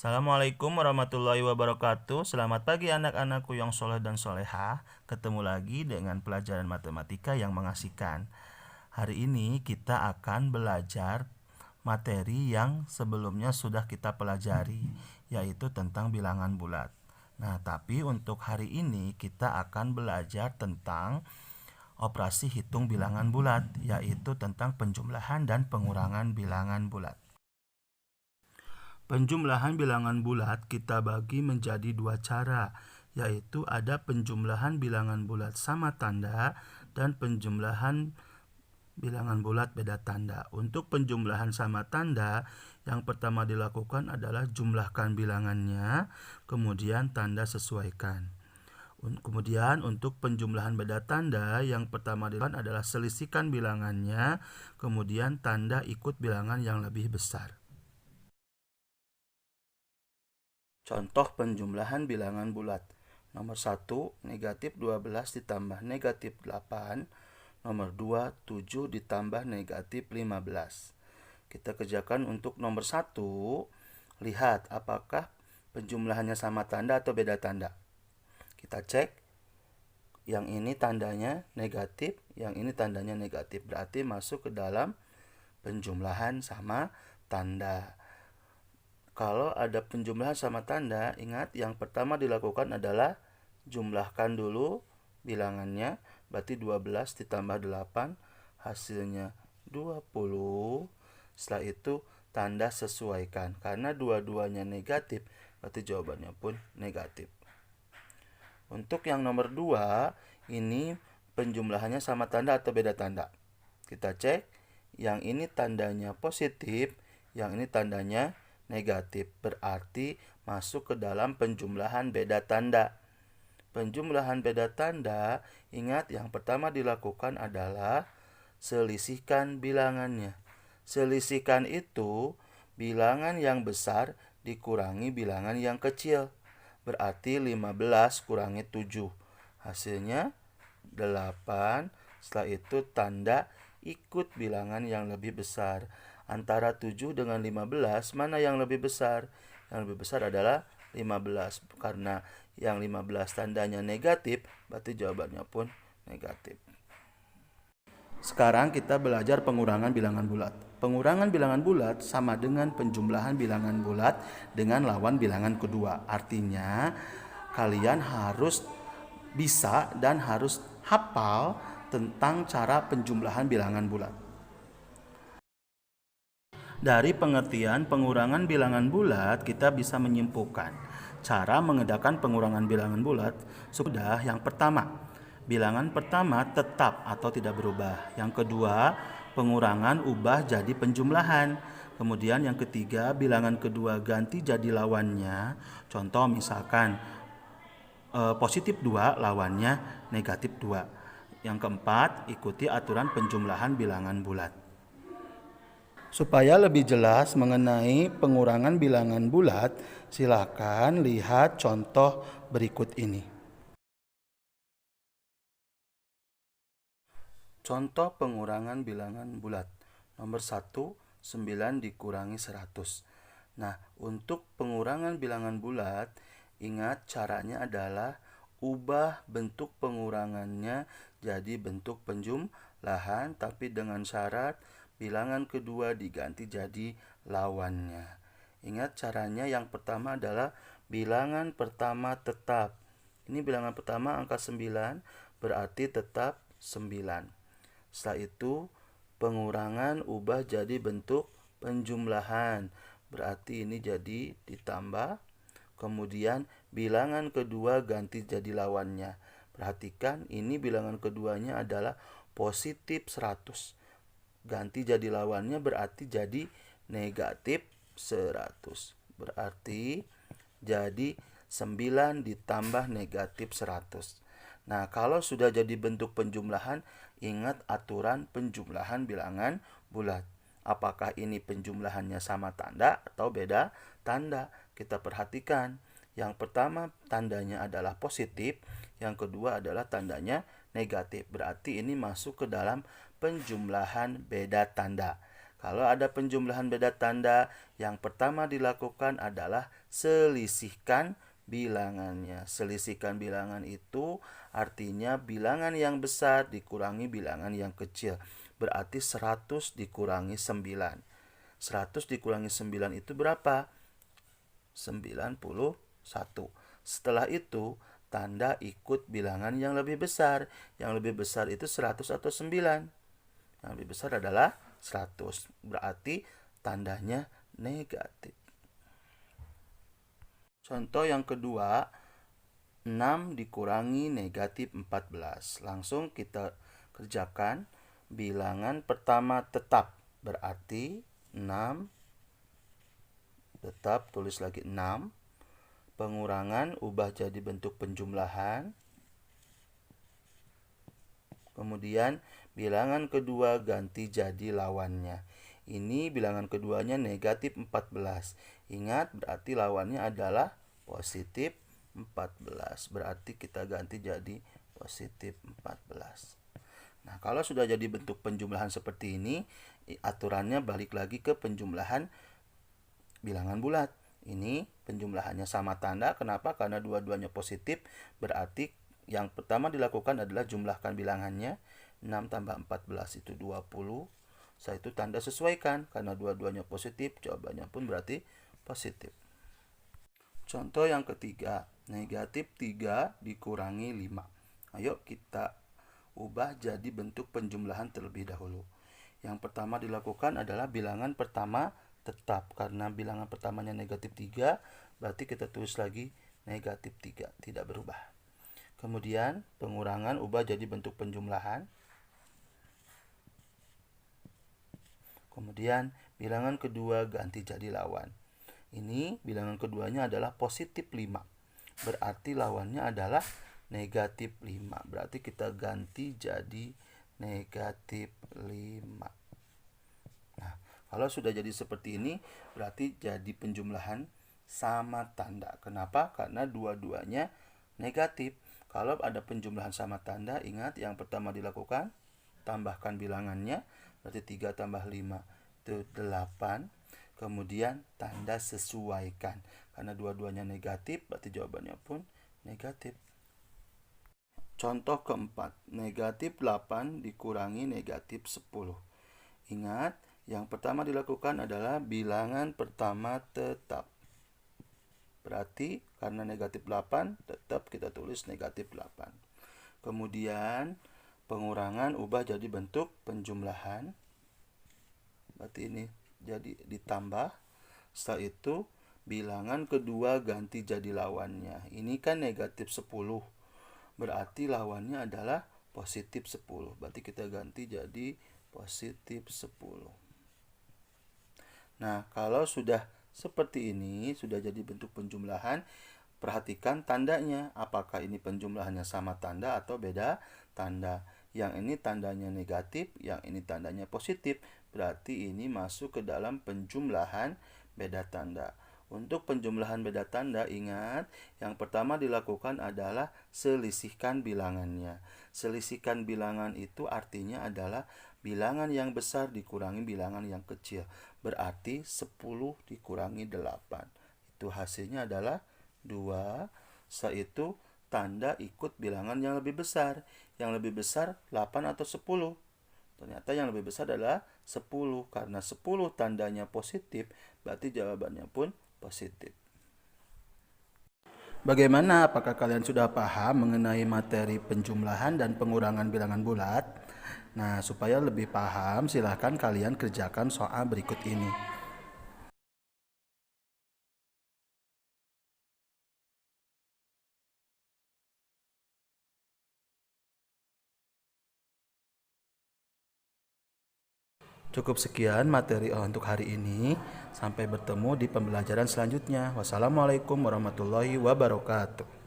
Assalamualaikum warahmatullahi wabarakatuh. Selamat pagi anak-anakku yang soleh dan soleha. Ketemu lagi dengan pelajaran matematika yang mengasihkan. Hari ini kita akan belajar materi yang sebelumnya sudah kita pelajari, yaitu tentang bilangan bulat. Nah, tapi untuk hari ini kita akan belajar tentang operasi hitung bilangan bulat, yaitu tentang penjumlahan dan pengurangan bilangan bulat. Penjumlahan bilangan bulat kita bagi menjadi dua cara, yaitu ada penjumlahan bilangan bulat sama tanda dan penjumlahan bilangan bulat beda tanda. Untuk penjumlahan sama tanda, yang pertama dilakukan adalah jumlahkan bilangannya, kemudian tanda sesuaikan. Kemudian untuk penjumlahan beda tanda, yang pertama dilakukan adalah selisihkan bilangannya, kemudian tanda ikut bilangan yang lebih besar. Contoh penjumlahan bilangan bulat. Nomor 1, negatif 12 ditambah negatif 8. Nomor 2, 7 ditambah negatif 15. Kita kerjakan untuk nomor 1. Lihat apakah penjumlahannya sama tanda atau beda tanda. Kita cek. Yang ini tandanya negatif, yang ini tandanya negatif. Berarti masuk ke dalam penjumlahan sama tanda. Kalau ada penjumlahan sama tanda, ingat yang pertama dilakukan adalah jumlahkan dulu bilangannya. Berarti 12 ditambah 8 hasilnya 20. Setelah itu tanda sesuaikan. Karena dua-duanya negatif, berarti jawabannya pun negatif. Untuk yang nomor 2, ini penjumlahannya sama tanda atau beda tanda. Kita cek, yang ini tandanya positif, yang ini tandanya negatif, berarti masuk ke dalam penjumlahan beda tanda. Penjumlahan beda tanda, ingat yang pertama dilakukan adalah selisihkan bilangannya. Selisihkan itu bilangan yang besar dikurangi bilangan yang kecil. Berarti 15 kurangi 7. Hasilnya 8. Setelah itu tanda ikut bilangan yang lebih besar. Antara 7 dengan 15, mana yang lebih besar? Yang lebih besar adalah 15. Karena yang 15 tandanya negatif, berarti jawabannya pun negatif. Sekarang kita belajar pengurangan bilangan bulat. Pengurangan bilangan bulat sama dengan penjumlahan bilangan bulat dengan lawan bilangan kedua. Artinya, kalian harus bisa dan harus hafal tentang cara penjumlahan bilangan bulat. Dari pengertian pengurangan bilangan bulat, kita bisa menyimpulkan cara mengerjakan pengurangan bilangan bulat. Sudah, yang pertama, bilangan pertama tetap atau tidak berubah. Yang kedua, pengurangan ubah jadi penjumlahan. Kemudian yang ketiga, bilangan kedua ganti jadi lawannya. Contoh misalkan positif 2 lawannya negatif 2. Yang keempat, ikuti aturan penjumlahan bilangan bulat. Supaya lebih jelas mengenai pengurangan bilangan bulat, silakan lihat contoh berikut ini. Contoh pengurangan bilangan bulat. Nomor 1, 9 dikurangi 100. Nah, untuk pengurangan bilangan bulat, ingat caranya adalah ubah bentuk pengurangannya jadi bentuk penjumlahan, tapi dengan syarat bilangan kedua diganti jadi lawannya. Ingat caranya, yang pertama adalah bilangan pertama tetap. Ini bilangan pertama angka 9, berarti tetap 9. Setelah itu pengurangan ubah jadi bentuk penjumlahan. Berarti ini jadi ditambah. Kemudian bilangan kedua ganti jadi lawannya. Perhatikan, ini bilangan keduanya adalah positif 100. Ganti jadi lawannya berarti jadi negatif 100. Berarti jadi 9 ditambah negatif 100. Nah, kalau sudah jadi bentuk penjumlahan, ingat aturan penjumlahan bilangan bulat. Apakah ini penjumlahannya sama tanda atau beda tanda? Kita perhatikan. Yang pertama tandanya adalah positif, yang kedua adalah tandanya negatif. Berarti ini masuk ke dalam penjumlahan beda tanda. Kalau ada penjumlahan beda tanda, yang pertama dilakukan adalah selisihkan bilangannya. Selisihkan bilangan itu artinya bilangan yang besar dikurangi bilangan yang kecil. Berarti 100 dikurangi 9. 100 dikurangi 9 itu berapa? 91. Setelah itu, tanda ikut bilangan yang lebih besar. Yang lebih besar itu 100 atau 9? Yang lebih besar adalah 100. Berarti tandanya negatif. Contoh yang kedua, 6 dikurangi negatif 14. Langsung kita kerjakan. Bilangan pertama tetap. Berarti 6 tetap, tulis lagi 6. Pengurangan ubah jadi bentuk penjumlahan. Kemudian bilangan kedua ganti jadi lawannya. Ini bilangan keduanya negatif 14. Ingat, berarti lawannya adalah positif 14. Berarti kita ganti jadi positif 14. Nah, kalau sudah jadi bentuk penjumlahan seperti ini, aturannya balik lagi ke penjumlahan bilangan bulat. Ini penjumlahannya sama tanda. Kenapa? Karena dua-duanya positif. Berarti yang pertama dilakukan adalah jumlahkan bilangannya. 6 tambah 14 itu 20. Setelah itu tanda sesuaikan. Karena dua-duanya positif, jawabannya pun berarti positif. Contoh yang ketiga, negatif 3 dikurangi 5. Ayo kita ubah jadi bentuk penjumlahan terlebih dahulu. Yang pertama dilakukan adalah bilangan pertama tetap. Karena bilangan pertamanya negatif 3, berarti kita tulis lagi negatif 3, tidak berubah. Kemudian pengurangan ubah jadi bentuk penjumlahan. Kemudian bilangan kedua ganti jadi lawan. Ini bilangan keduanya adalah positif 5. Berarti lawannya adalah negatif 5. Berarti kita ganti jadi negatif 5. Nah, kalau sudah jadi seperti ini, berarti jadi penjumlahan sama tanda. Kenapa? Karena dua-duanya negatif. Kalau ada penjumlahan sama tanda, ingat yang pertama dilakukan, tambahkan bilangannya. Berarti 3 tambah 5 itu 8. Kemudian tanda sesuaikan. Karena dua-duanya negatif, berarti jawabannya pun negatif. Contoh keempat, negatif 8 dikurangi negatif 10. Ingat, yang pertama dilakukan adalah bilangan pertama tetap. Berarti karena negatif 8, tetap kita tulis negatif 8. Kemudian pengurangan ubah jadi bentuk penjumlahan. Berarti ini jadi ditambah. Setelah itu bilangan kedua ganti jadi lawannya. Ini kan negatif 10. Berarti lawannya adalah positif 10. Berarti kita ganti jadi positif 10. Nah, kalau sudah seperti ini, sudah jadi bentuk penjumlahan, perhatikan tandanya. Apakah ini penjumlahannya sama tanda atau beda tanda. Yang ini tandanya negatif, yang ini tandanya positif. Berarti ini masuk ke dalam penjumlahan beda tanda. Untuk penjumlahan beda tanda, ingat, yang pertama dilakukan adalah selisihkan bilangannya. Selisihkan bilangan itu artinya adalah bilangan yang besar dikurangi bilangan yang kecil. Berarti 10 dikurangi 8. Itu hasilnya adalah 2. Setelah itu tanda ikut bilangan yang lebih besar. Yang lebih besar 8 atau 10. Ternyata yang lebih besar adalah 10. Karena 10 tandanya positif, berarti jawabannya pun positif. Bagaimana? Apakah kalian sudah paham mengenai materi penjumlahan dan pengurangan bilangan bulat? Nah, supaya lebih paham, silahkan kalian kerjakan soal berikut ini. Cukup sekian materi untuk hari ini. Sampai bertemu di pembelajaran selanjutnya. Wassalamualaikum warahmatullahi wabarakatuh.